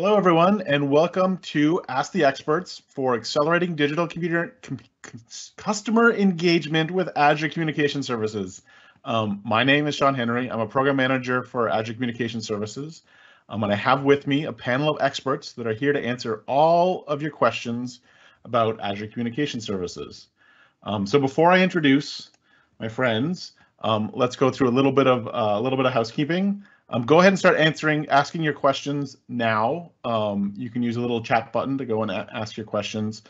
Hello, everyone, and welcome to Ask the Experts for Accelerating Digital Customer Engagement with Azure Communication Services. My name is Sean Henry. I'm a program manager for Azure Communication Services, and I have with me a panel of experts that are here to answer all of your questions about Azure Communication Services. So before I introduce my friends, let's go through a little bit of housekeeping. Go ahead and start asking your questions now. You can use a little chat button to go and ask your questions.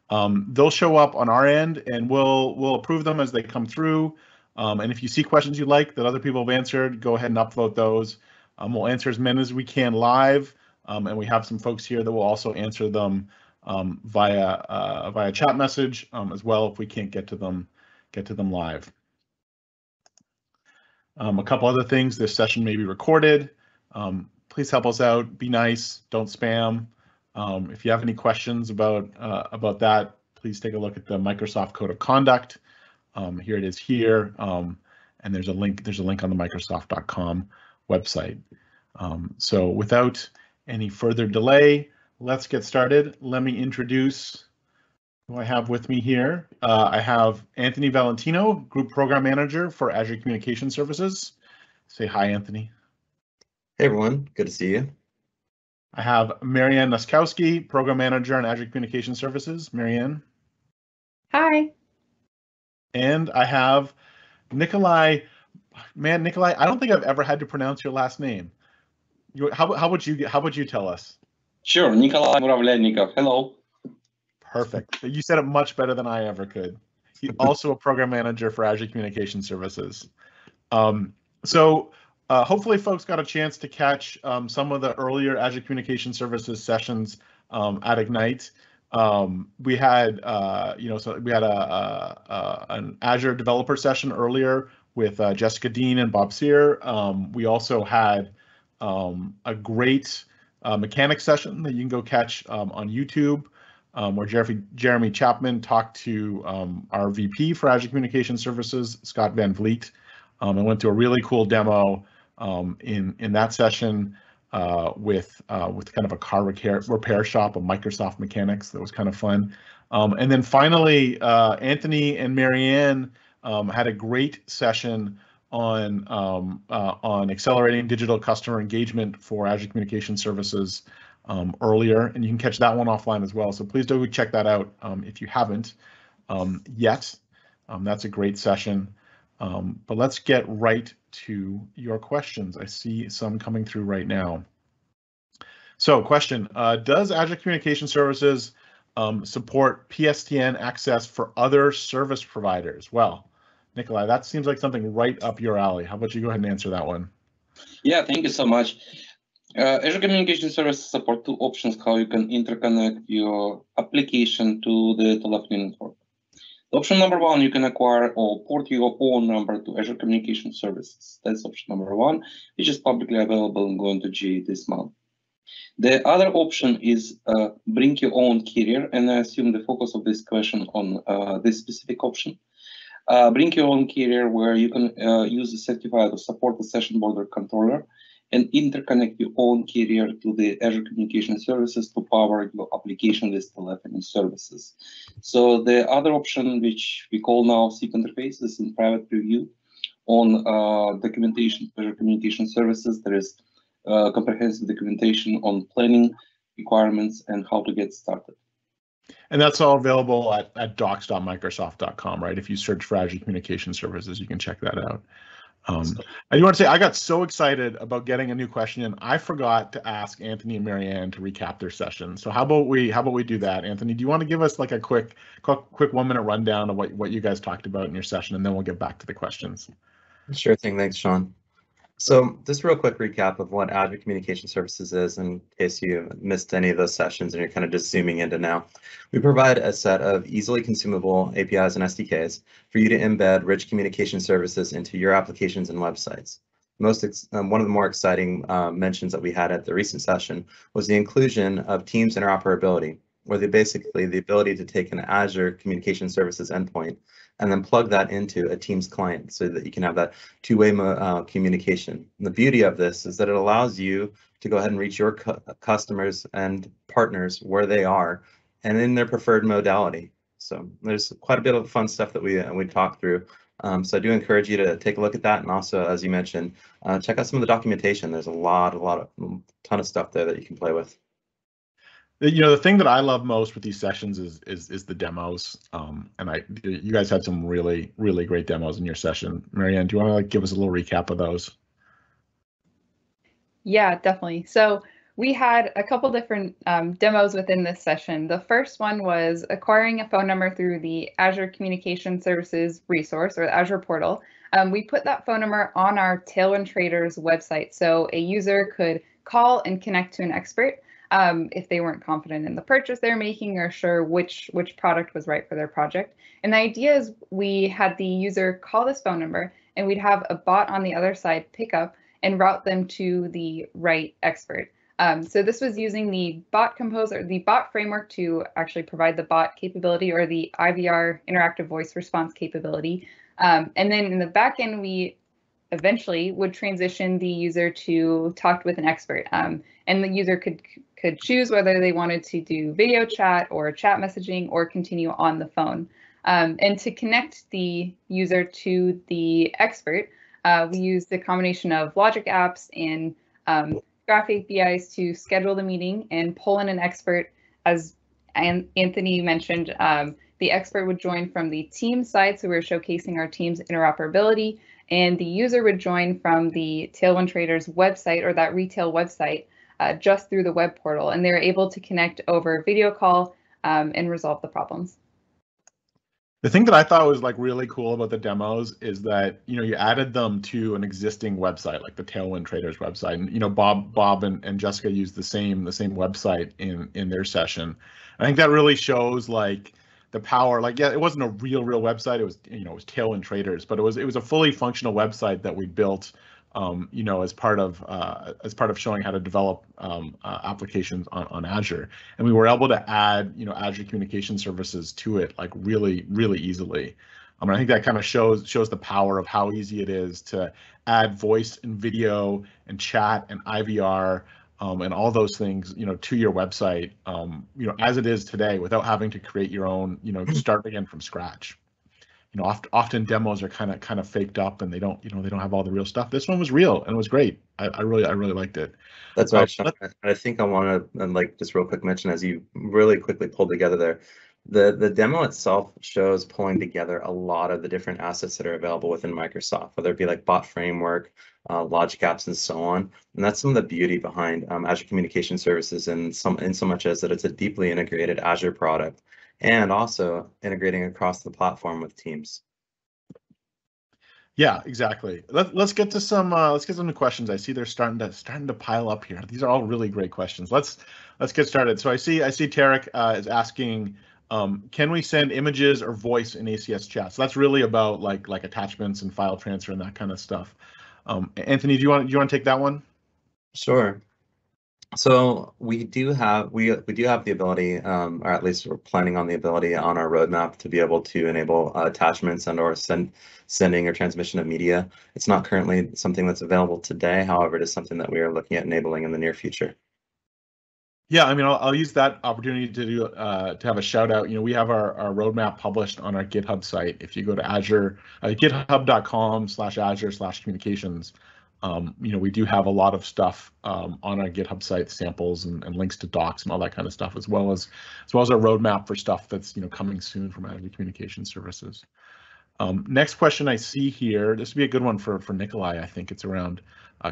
They'll show up on our end, and we'll approve them as they come through. And if you see questions you like that other people have answered, go ahead and upvote those. We'll answer as many as we can live, and we have some folks here that will also answer them via chat message as well if we can't get to them live. A couple other things, this session may be recorded. Please help us out, be nice, don't spam. If you have any questions about that, please take a look at the Microsoft Code of Conduct. Here it is here, and there's a link on the Microsoft.com website. So without any further delay, let's get started. Let me introduce who I have with me here. I have Anthony Valentino, Group Program Manager for Azure Communication Services. Say hi, Anthony. Hey, everyone. Good to see you. I have Marianne Nuskowski, Program Manager on Azure Communication Services. Marianne. Hi. And I have Nikolai. Man, Nikolai, I don't think I've ever had to pronounce your last name. How would you tell us? Sure, Nikolai Muravlennikov. Hello. Perfect. You said it much better than I ever could. He's also a program manager for Azure Communication Services. So hopefully folks got a chance to catch some of the earlier Azure Communication Services sessions at Ignite. We had, an Azure developer session earlier with Jessica Dean and Bob Sear. We also had a great mechanics session that you can go catch on YouTube. Where Jeremy Chapman talked to our VP for Azure Communication Services, Scott Van Vliet, and went to a really cool demo in that session with kind of a car repair shop of Microsoft Mechanics. That was kind of fun. And then finally, Anthony and Marianne had a great session on accelerating digital customer engagement for Azure Communication Services earlier, and you can catch that one offline as well. So please do check that out if you haven't yet. That's a great session. But let's get right to your questions. I see some coming through right now. So question, does Azure Communication Services support Pstn access for other service providers? Well, Nikolai, that seems like something right up your alley. How about you go ahead and answer that one? Yeah, thank you so much. Azure Communication Services support two options how you can interconnect your application to the telephony network. Option number one, you can acquire or port your own number to Azure Communication Services. That's option number one, which is publicly available and going to GA this month. The other option is bring your own carrier, and I assume the focus of this question on this specific option. Bring your own carrier where you can use the certified or support the session border controller and interconnect your own carrier to the Azure Communication Services to power your application with telephony services. So the other option, which we call now SIP interface, is in private preview on documentation Azure Communication Services. There is comprehensive documentation on planning requirements and how to get started. And that's all available at docs.microsoft.com, right? If you search for Azure Communication Services, you can check that out. I do want to say I got so excited about getting a new question in. I forgot to ask Anthony and Marianne to recap their session. So how about we do that? Anthony, do you want to give us like a quick 1-minute rundown of what you guys talked about in your session, and then we'll get back to the questions. Sure thing. Thanks, Sean. So just a real quick recap of what Azure Communication Services is in case you missed any of those sessions and you're kind of just zooming into now. We provide a set of easily consumable APIs and SDKs for you to embed rich communication services into your applications and websites. One of the more exciting mentions that we had at the recent session was the inclusion of Teams interoperability, where basically the ability to take an Azure Communication Services endpoint and then plug that into a Teams client so that you can have that two-way communication. And the beauty of this is that it allows you to go ahead and reach your customers and partners where they are and in their preferred modality. So there's quite a bit of fun stuff that we talk through. So I do encourage you to take a look at that, and also, as you mentioned, check out some of the documentation. There's a ton of stuff there that you can play with. You know, the thing that I love most with these sessions is the demos. And you guys had some really great demos in your session. Marianne, do you want to give us a little recap of those? Yeah, definitely. So we had a couple different demos within this session. The first one was acquiring a phone number through the Azure Communication Services resource, or the Azure portal. We put that phone number on our Tailwind Traders website, so a user could call and connect to an expert if they weren't confident in the purchase they're making or sure which product was right for their project. And the idea is we had the user call this phone number, and we'd have a bot on the other side pick up and route them to the right expert. So this was using the bot composer, the bot framework, to actually provide the bot capability, or the IVR, interactive voice response capability. And then in the back end, we eventually would transition the user to talk with an expert. And the user could choose whether they wanted to do video chat or chat messaging or continue on the phone. And to connect the user to the expert, we use the combination of logic apps and Graph APIs to schedule the meeting and pull in an expert. As Anthony mentioned, the expert would join from the team side, so we're showcasing our team's interoperability, and the user would join from the Tailwind Traders website, or that retail website, just through the web portal, and they were able to connect over video call and resolve the problems. The thing that I thought was really cool about the demos is that, you added them to an existing website, like the Tailwind Traders website, and Bob and Jessica used the same website in their session. I think that really shows the power. Yeah, it wasn't a real website. It was it was Tailwind Traders, but it was a fully functional website that we built as part of showing how to develop applications on Azure, and we were able to add Azure Communication Services to it really easily. I think that kind of shows the power of how easy it is to add voice and video and chat and IVR and all those things to your website as it is today, without having to create your own start again from scratch. Often demos are kind of faked up, and they don't have all the real stuff. This one was real and it was great. I really liked it. That's right, Sean. I think I want to just real quick mention, as you really quickly pulled together there, the demo itself shows pulling together a lot of the different assets that are available within Microsoft, whether it be like bot framework, logic apps, and so on. And that's some of the beauty behind Azure Communication Services, in so much as that it's a deeply integrated Azure product, and also integrating across the platform with Teams. Yeah, exactly. Let's get to some questions. I see they're starting to pile up here. These are all really great questions. Let's get started. So I see Tarek is asking, can we send images or voice in ACS chat? So that's really about like attachments and file transfer and that kind of stuff. Anthony, do you want to take that one? Sure. So we do have the ability, or at least we're planning on the ability on our roadmap to be able to enable attachments and/or sending or transmission of media. It's not currently something that's available today. However, it is something that we are looking at enabling in the near future. Yeah, I'll use that opportunity to have a shout out. We have our roadmap published on our GitHub site. If you go to Azure, github.com/Azure/communications. We do have a lot of stuff on our GitHub site, samples and links to docs and all that kind of stuff, as well as our roadmap for stuff that's coming soon from Azure Communication Services. Next question I see here, this would be a good one for Nikolai. I think it's around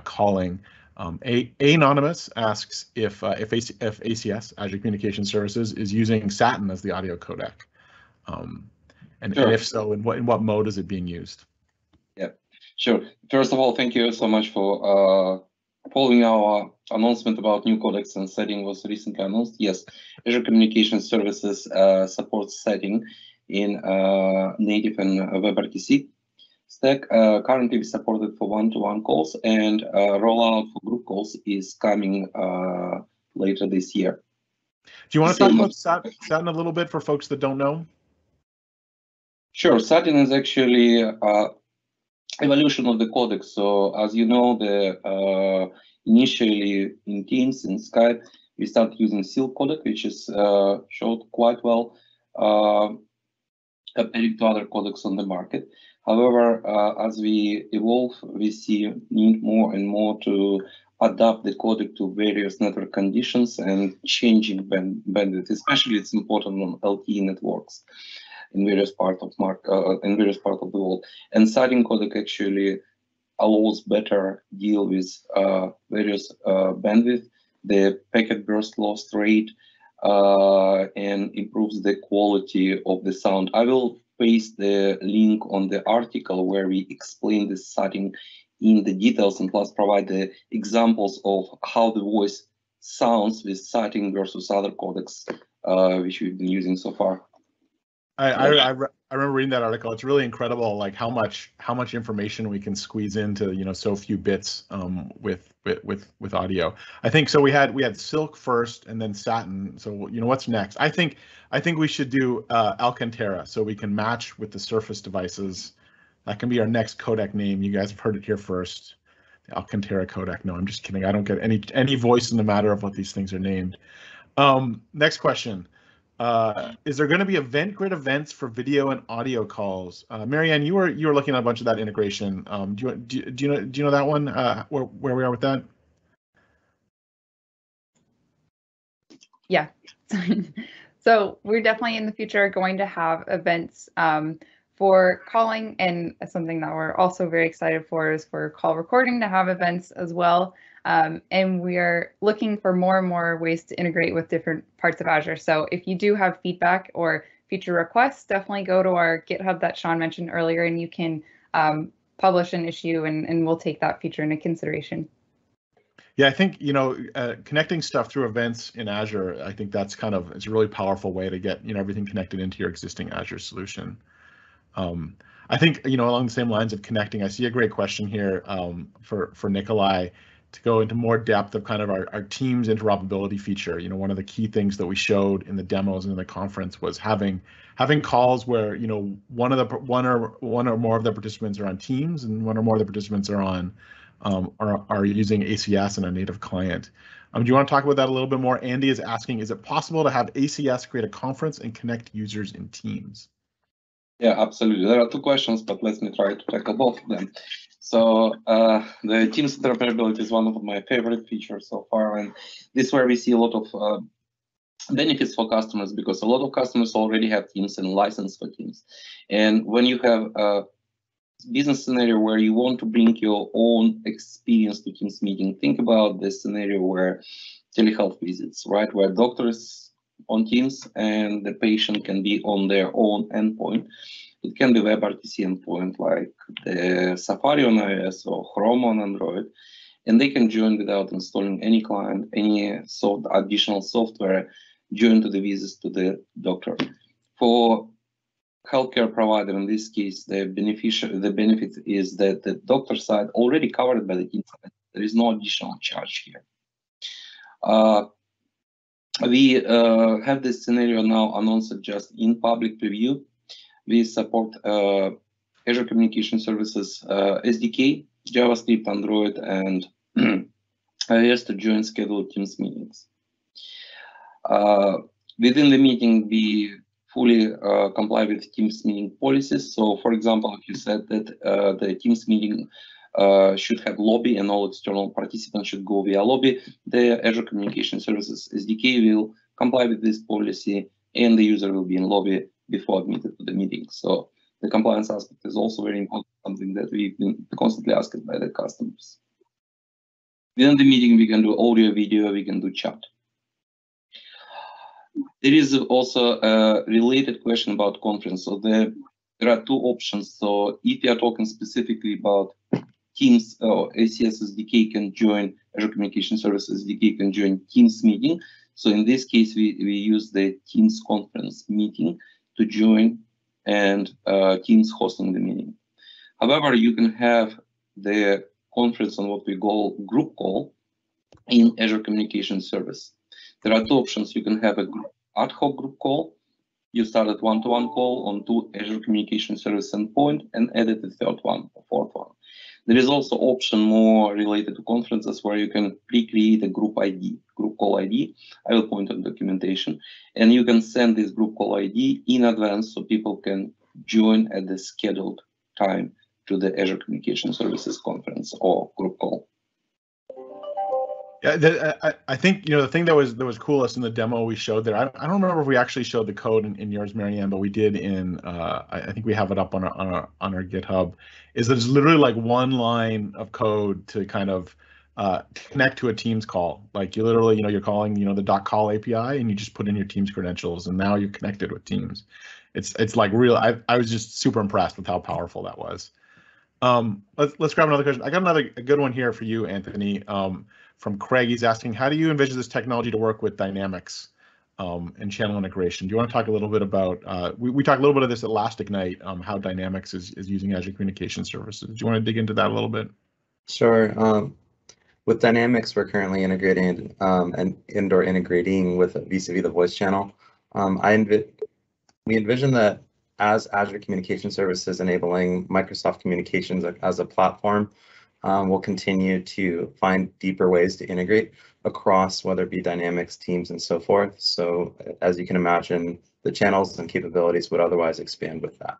calling. Anonymous asks if ACS, Azure Communication Services, is using Satin as the audio codec, and if so, in what mode is it being used? Yeah, sure. First of all, thank you so much for following our announcement about new codecs and setting was recently announced. Yes, Azure Communication Services supports setting in native and WebRTC stack. Currently, we support it for one-to-one calls, and rollout for group calls is coming later this year. Do you want to talk about Satin a little bit for folks that don't know? Sure, Satin is actually evolution of the codec. So as you know, initially in Teams and Skype, we started using Silk codec, which is showed quite well comparing to other codecs on the market. However, as we evolve, we see need more and more to adapt the codec to various network conditions and changing bandwidth. Especially, it's important on LTE networks in various parts of the world. And Satin codec actually allows better deal with various bandwidth, the packet burst loss rate, and improves the quality of the sound. I will paste the link on the article where we explain this setting in the details and plus provide the examples of how the voice sounds with setting versus other codecs which we've been using so far. I remember reading that article. It's really incredible, like how much information we can squeeze into so few bits with audio. I think so. We had Silk first, and then Satin. So what's next? I think we should do Alcantara, so we can match with the Surface devices. That can be our next codec name. You guys have heard it here first. The Alcantara codec. No, I'm just kidding. I don't get any voice in the matter of what these things are named. Next question. Is there going to be event grid events for video and audio calls? Marianne, you were looking at a bunch of that integration. Do you know that one? Where we are with that? Yeah. So we're definitely in the future going to have events for calling, and something that we're also very excited for is for call recording to have events as well. And we are looking for more and more ways to integrate with different parts of Azure. So if you do have feedback or feature requests, definitely go to our GitHub that Sean mentioned earlier, and you can publish an issue, and we'll take that feature into consideration. Yeah, I think connecting stuff through events in Azure, I think that's it's a really powerful way to get everything connected into your existing Azure solution. I think along the same lines of connecting, I see a great question here for Nikolai to go into more depth of our Teams interoperability feature. One of the key things that we showed in the demos and in the conference was having calls where one or more of the participants are on Teams and one or more of the participants are on are using ACS in a native client. Do you want to talk about that a little bit more? Andy is asking, is it possible to have ACS create a conference and connect users in Teams? Yeah, absolutely. There are two questions, but let me try to tackle both of them. So the Teams interoperability is one of my favorite features so far, and this is where we see a lot of benefits for customers, because a lot of customers already have Teams and license for Teams. And when you have a business scenario where you want to bring your own experience to Teams meeting, think about this scenario where telehealth visits, right, where doctors on Teams and the patient can be on their own endpoint. It can be WebRTC endpoint like the Safari on iOS or Chrome on Android, and they can join without installing any client, any additional software, join to the visits to the doctor. For healthcare provider, in this case, the benefit is that the doctor side already covered by the Teams. There is no additional charge here. We have this scenario now announced just in public preview. We support Azure Communication Services SDK, JavaScript, Android, and iOS to join scheduled Teams meetings. Within the meeting, we fully comply with Teams meeting policies. So, for example, if you said that the Teams meeting should have lobby and all external participants should go via lobby, the Azure Communication Services SDK will comply with this policy, and the user will be in lobby before admitted to the meeting. So the compliance aspect is also very important, something that we've been constantly asked by the customers. Within the meeting, we can do audio, video, we can do chat. There is also a related question about conference. So there are two options. So if you are talking specifically about Teams or ACS SDK can join, Azure Communication Services SDK can join Teams meeting. So in this case, we use the Teams conference meeting to join, and Teams hosting the meeting. However, you can have the conference on what we call group call in Azure Communication Service. There are two options. You can have a ad hoc group call, You started one-to-one call on 2 Azure Communication Service endpoint and added a third one, a fourth one. There is also option more related to conferences where you can pre-create a group ID, group call ID. I will point on documentation, and you can send this group call ID in advance so people can join at the scheduled time to the Azure Communication Services conference or group call. Yeah, I think the thing that was coolest in the demo we showed there. I don't remember if we actually showed the code in yours, Marianne, but we did in. I think we have it up on our GitHub. Is that it's literally like one line of code to kind of connect to a Teams call. Like you literally, you're calling the .call API and you just put in your Teams credentials and now you're connected with Teams. It's like real. I was just super impressed with how powerful that was. Let's grab another question. I got a good one here for you, Anthony. From Craig, he's asking, how do you envision this technology to work with Dynamics and channel integration? Do you want to talk a little bit about, we talked a little bit of this at last Ignite, how Dynamics is using Azure Communication Services. Do you want to dig into that a little bit? Sure. With Dynamics, we're currently integrating and indoor integrating with vis-a-vis the voice channel. We envision that as Azure Communication Services enabling Microsoft Communications as a platform, we'll continue to find deeper ways to integrate across whether it be Dynamics, Teams, and so forth. So as you can imagine, the channels and capabilities would otherwise expand with that.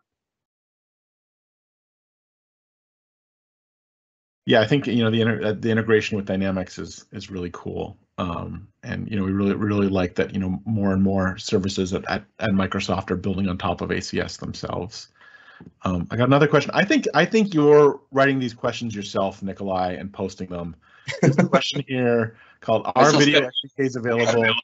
Yeah, I think the integration with Dynamics is really cool, and we really like that more and more services at Microsoft are building on top of ACS themselves. I got another question. I think you're writing these questions yourself, Nikolai, and posting them. There's a question here called "Are video SDKs available?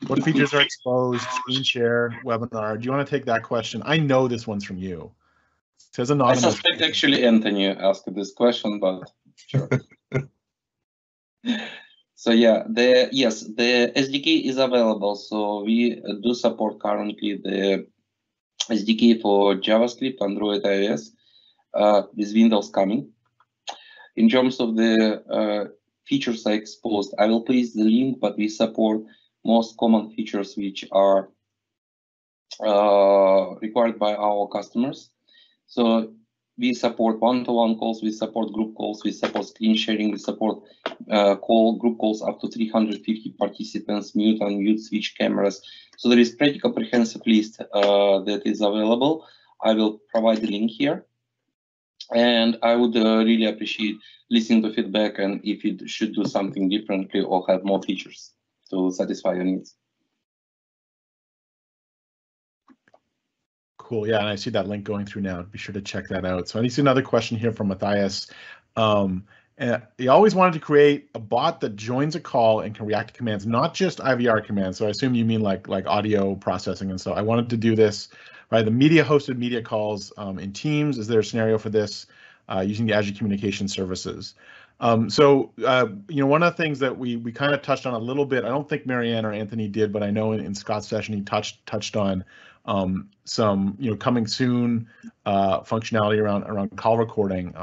What features are exposed? Screen share, webinar." Do you want to take that question? I know this one's from you. It says anonymous. I suspect actually Anthony asked this question, but sure. So yeah, the SDK is available. So we do support currently the SDK for JavaScript, Android, iOS, with Windows coming. In terms of the features I exposed, I will place the link, but we support most common features which are required by our customers. So we support one-to-one calls, we support group calls, we support screen sharing, we support group calls up to 350 participants, mute, unmute, switch cameras. So there is pretty comprehensive list that is available. I will provide the link here. And I would really appreciate listening to feedback and if it should do something differently or have more features to satisfy your needs. Cool. Yeah, and I see that link going through now. Be sure to check that out. So I see another question here from Matthias. And he always wanted to create a bot that joins a call and can react to commands, not just IVR commands. So I assume you mean like audio processing. And so I wanted to do this by the hosted media calls in Teams. Is there a scenario for this using the Azure Communication Services? So one of the things that we kind of touched on a little bit, I don't think Marianne or Anthony did, but I know in Scott's session he touched on some coming soon functionality around call recording.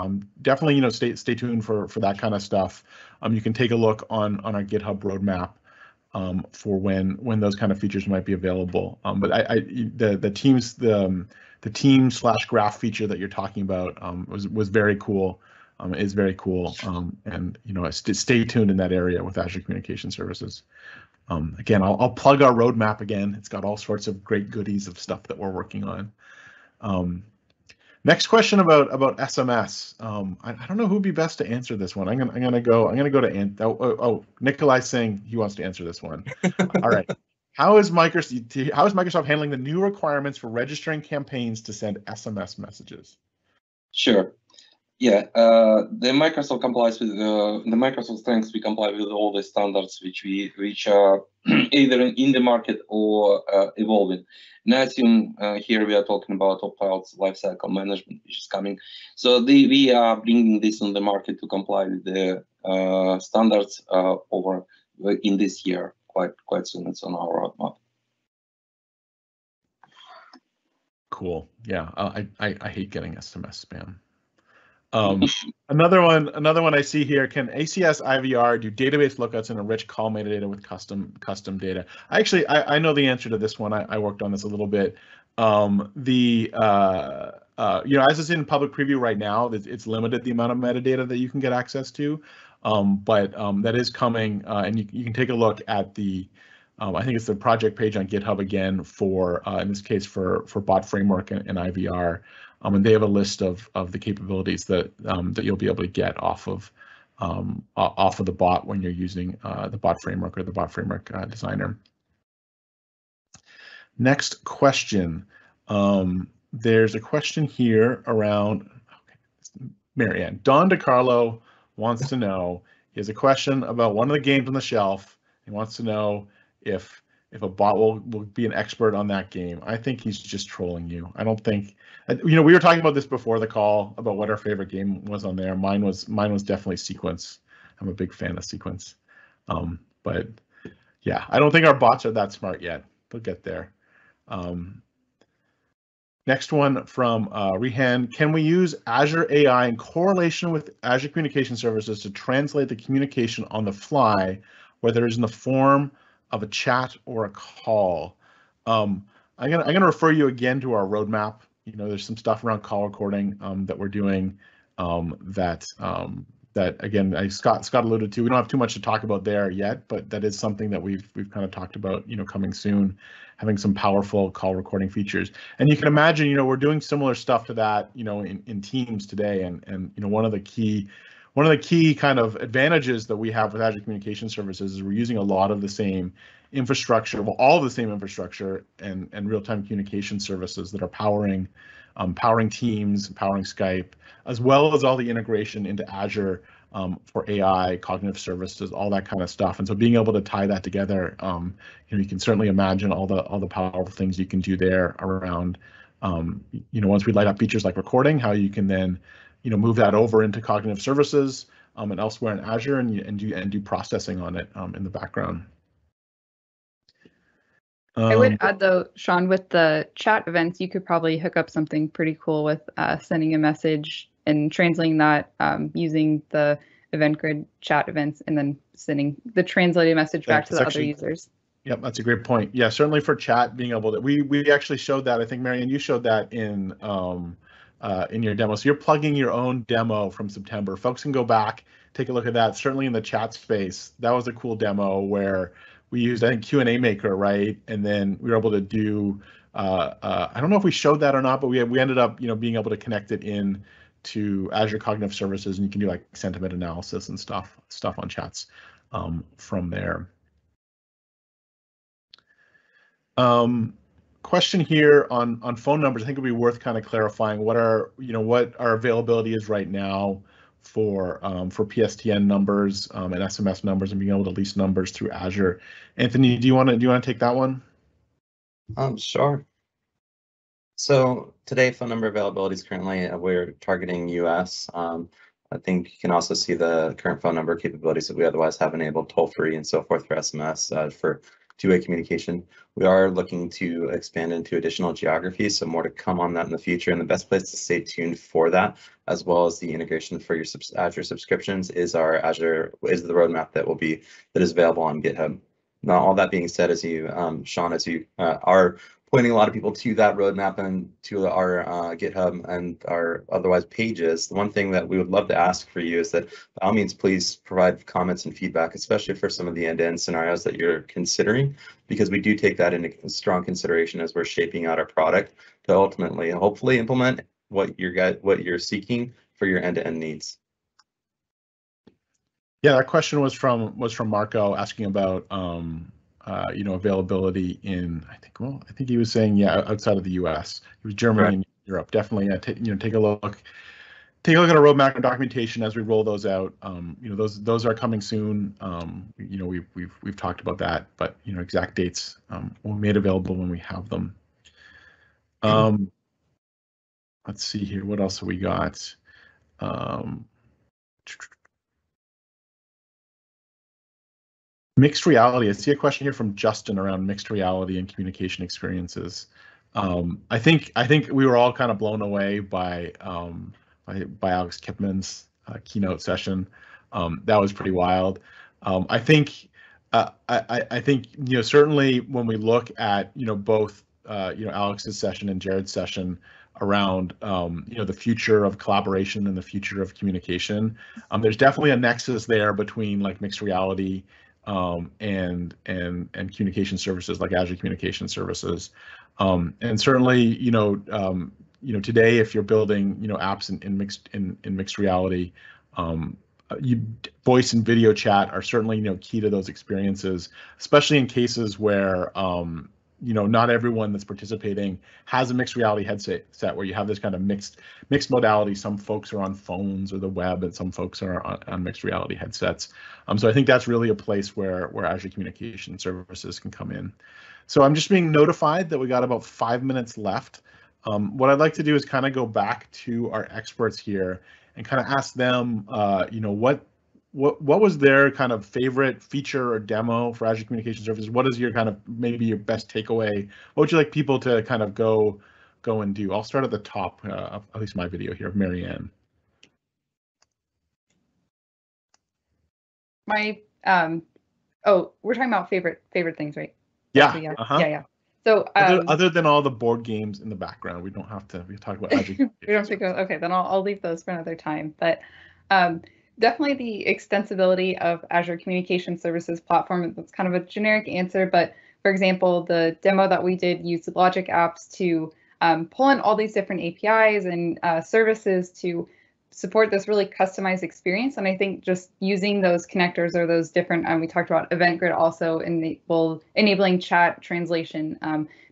Definitely stay tuned for that kind of stuff. You can take a look on our GitHub roadmap for when those kind of features might be available. But the team/graph feature that you're talking about was very cool. Is very cool, and stay tuned in that area with Azure Communication Services. Again, I'll plug our roadmap again. It's got all sorts of great goodies of stuff that we're working on. Next question about SMS. I don't know who'd be best to answer this one. I'm gonna go to Nikolai's saying he wants to answer this one. All right. How is Microsoft handling the new requirements for registering campaigns to send SMS messages? Sure. Yeah, the Microsoft complies with the Microsoft strengths. We comply with all the standards which are either in the market or evolving. And I assume here we are talking about opt-out lifecycle management, which is coming. So we are bringing this on the market to comply with the standards over in this year. Quite soon. It's on our roadmap. Cool. Yeah, I hate getting SMS spam. Another one I see here: can ACS IVR do database lookouts and enrich call metadata with custom data? I know the answer to this one. I worked on this a little bit. As it's in public preview right now, it's limited the amount of metadata that you can get access to, but that is coming, and you can take a look at the. I think it's the project page on GitHub again for, in this case, for bot framework and IVR. And they have a list of the capabilities that you'll be able to get off of the bot when you're using the bot framework or the bot framework designer. Next question. There's a question here around Marianne. Don DiCarlo wants to know. He has a question about one of the games on the shelf. He wants to know if a bot will be an expert on that game. I think he's just trolling you. I don't think, we were talking about this before the call about what our favorite game was on there. Mine was definitely Sequence. I'm a big fan of Sequence. But yeah, I don't think our bots are that smart yet. They'll get there. Next one from Rehan. Can we use Azure AI in correlation with Azure Communication Services to translate the communication on the fly, whether it's in the form of a chat or a call? I'm gonna refer you again to our roadmap. There's some stuff around call recording that we're doing that again, Scott alluded to. We don't have too much to talk about there yet, but that is something that we've kind of talked about, coming soon, having some powerful call recording features. And you can imagine, we're doing similar stuff to that, in Teams today. And one of the key kind of advantages that we have with Azure Communication Services is we're using a lot of the same infrastructure, well, all of the same infrastructure and real-time communication services that are powering Teams, powering Skype, as well as all the integration into Azure for AI, cognitive services, all that kind of stuff. And so being able to tie that together, you can certainly imagine all the powerful things you can do there around, once we light up features like recording, how you can then move that over into cognitive services and elsewhere in Azure and do processing on it in the background. I would add though, Sean, with the chat events, you could probably hook up something pretty cool with sending a message and translating that using the event grid chat events and then sending the translated message back to the other users. Yep, that's a great point. Yeah, certainly for chat, being able to, we actually showed that. I think Marianne, you showed that in your demo. So you're plugging your own demo from September. Folks can go back, take a look at that. Certainly in the chat space, that was a cool demo where we used, I think, Q&A Maker, right? And then we were able to do, I don't know if we showed that or not, but we ended up, being able to connect it in to Azure Cognitive Services, and you can do like sentiment analysis and stuff on chats from there. Question here on phone numbers. I think it'd be worth kind of clarifying what our availability is right now for PSTN numbers and SMS numbers and being able to lease numbers through Azure. Anthony, do you want to take that one? Sure. So today, phone number availability is currently we're targeting US. I think you can also see the current phone number capabilities that we otherwise have enabled, toll free and so forth for SMS for two-way communication. We are looking to expand into additional geographies, so more to come on that in the future. And the best place to stay tuned for that, as well as the integration for your Azure subscriptions, is the roadmap that is available on GitHub. Now, all that being said, as you, Sean, as you are pointing a lot of people to that roadmap and to our GitHub and our otherwise pages, the one thing that we would love to ask for you is that by all means, please provide comments and feedback, especially for some of the end-to-end scenarios that you're considering, because we do take that into strong consideration as we're shaping out our product to ultimately, hopefully, implement what you're seeking for your end-to-end needs. Yeah, that question was from Marco asking about availability in, I think he was saying, outside of the US. It was Germany and Europe. Definitely, take a look at our roadmap and documentation as we roll those out. Those are coming soon. We've talked about that, but exact dates will be made available when we have them. Let's see here. What else have we got? Mixed reality. I see a question here from Justin around mixed reality and communication experiences. I think we were all kind of blown away by by Alex Kipman's keynote session. That was pretty wild. I think certainly when we look at both Alex's session and Jared's session around the future of collaboration and the future of communication, there's definitely a nexus there between like mixed reality and communication services like Azure Communication Services, and certainly today if you're building apps in mixed reality, voice and video chat are certainly key to those experiences, especially in cases where not everyone that's participating has a mixed reality headset where you have this kind of mixed modality. Some folks are on phones or the web, and some folks are on mixed reality headsets. So I think that's really a place where Azure Communication Services can come in. So I'm just being notified that we got about 5 minutes left. What I'd like to do is kind of go back to our experts here and kind of ask them, what was their kind of favorite feature or demo for Azure Communication Services? What is your kind of maybe your best takeaway? What would you like people to kind of go and do? I'll start at the top, at least my video here, of Marianne. My we're talking about favorite things, right? Yeah. Yeah. So other than all the board games in the background, we don't have to. We talk about Azure. We don't have to go. Okay, then I'll leave those for another time. But definitely the extensibility of Azure Communication Services platform. That's kind of a generic answer, but for example, the demo that we did used Logic Apps to pull in all these different APIs and services to support this really customized experience. And I think just using those connectors or those different, we talked about Event Grid also enabling chat translation,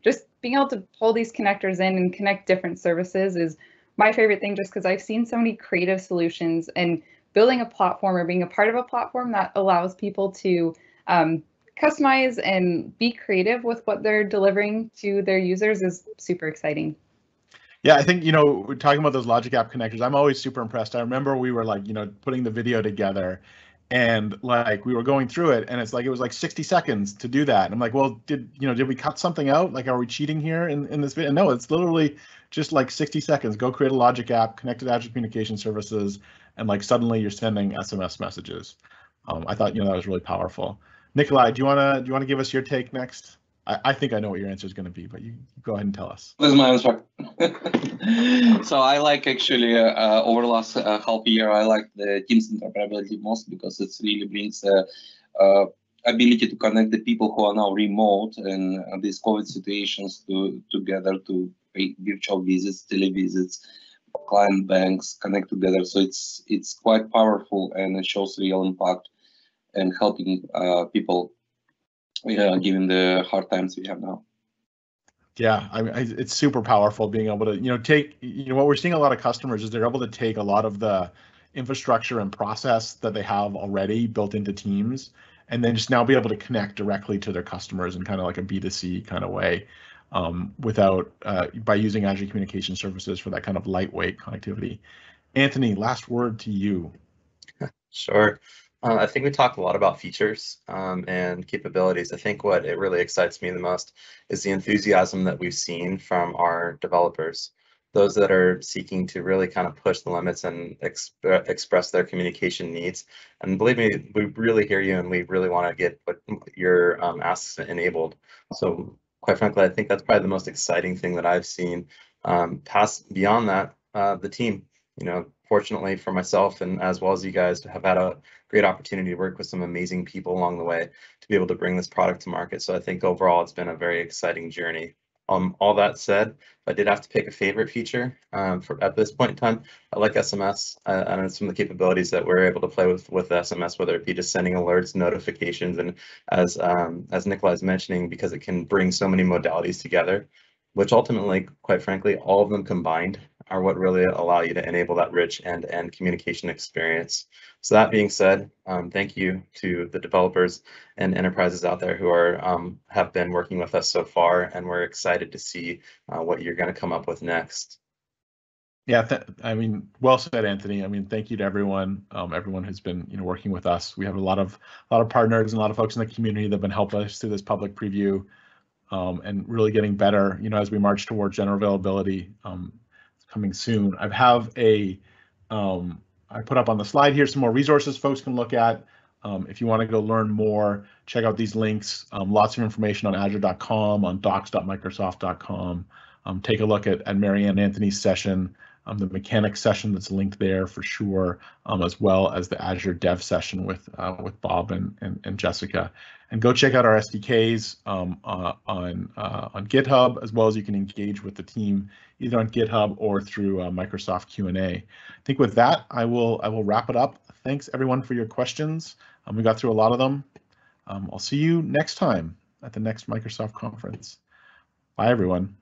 just being able to pull these connectors in and connect different services is my favorite thing, just because I've seen so many creative solutions, and building a platform or being a part of a platform that allows people to customize and be creative with what they're delivering to their users is super exciting. Yeah, I think, we're talking about those Logic App connectors. I'm always super impressed. I remember we were like, putting the video together, and like we were going through it, and it was like 60 seconds to do that. And I'm like, well, did we cut something out? Like, are we cheating here in this video? No, it's literally just like 60 seconds. Go create a Logic App, connect to Azure Communication Services, and like suddenly you're sending SMS messages. I thought that was really powerful. Nikolai, do you wanna give us your take next? I think I know what your answer is going to be, but you go ahead and tell us. This is my answer. So I like actually over the last half year, I like the Teams interoperability most, because it really brings ability to connect the people who are now remote and these COVID situations together to pay virtual visits, televisits, client banks, connect together. So it's quite powerful, and it shows real impact and helping people. Given the hard times we have now. Yeah, it's super powerful being able to, take, what we're seeing a lot of customers is they're able to take a lot of the infrastructure and process that they have already built into Teams, and then just now be able to connect directly to their customers in kind of like a B2C kind of way, by using Azure Communication Services for that kind of lightweight connectivity. Anthony, last word to you. Sure. I think we talked a lot about features and capabilities. I think what it really excites me the most is the enthusiasm that we've seen from our developers, those that are seeking to really kind of push the limits and express their communication needs. And believe me, we really hear you, and we really want to get what your asks enabled. So quite frankly, I think that's probably the most exciting thing that I've seen. Beyond that, the team, fortunately for myself and as well as you guys, have had a great opportunity to work with some amazing people along the way to be able to bring this product to market. So I think overall it's been a very exciting journey. All that said, if I did have to pick a favorite feature at this point in time, I like SMS and some of the capabilities that we're able to play with SMS, whether it be just sending alerts, notifications, and as Nikolai is mentioning, because it can bring so many modalities together, which ultimately, quite frankly, all of them combined are what really allow you to enable that rich end-to-end communication experience. So that being said, thank you to the developers and enterprises out there who have been working with us so far, and we're excited to see what you're going to come up with next. Yeah, well said, Anthony. Thank you to everyone who's been working with us. We have a lot of partners and a lot of folks in the community that have been helping us through this public preview, and really getting better, as we march towards general availability coming soon. I have a I put up on the slide here some more resources folks can look at. If you want to go learn more, check out these links. Lots of information on azure.com, on docs.microsoft.com. Take a look at Mary Ann Anthony's session, the mechanics session that's linked there for sure, as well as the Azure Dev session with Bob and Jessica. And go check out our SDKs on GitHub, as well as you can engage with the team either on GitHub or through Microsoft Q&A. I think with that, I will wrap it up. Thanks everyone for your questions. We got through a lot of them. I'll see you next time at the next Microsoft conference. Bye everyone.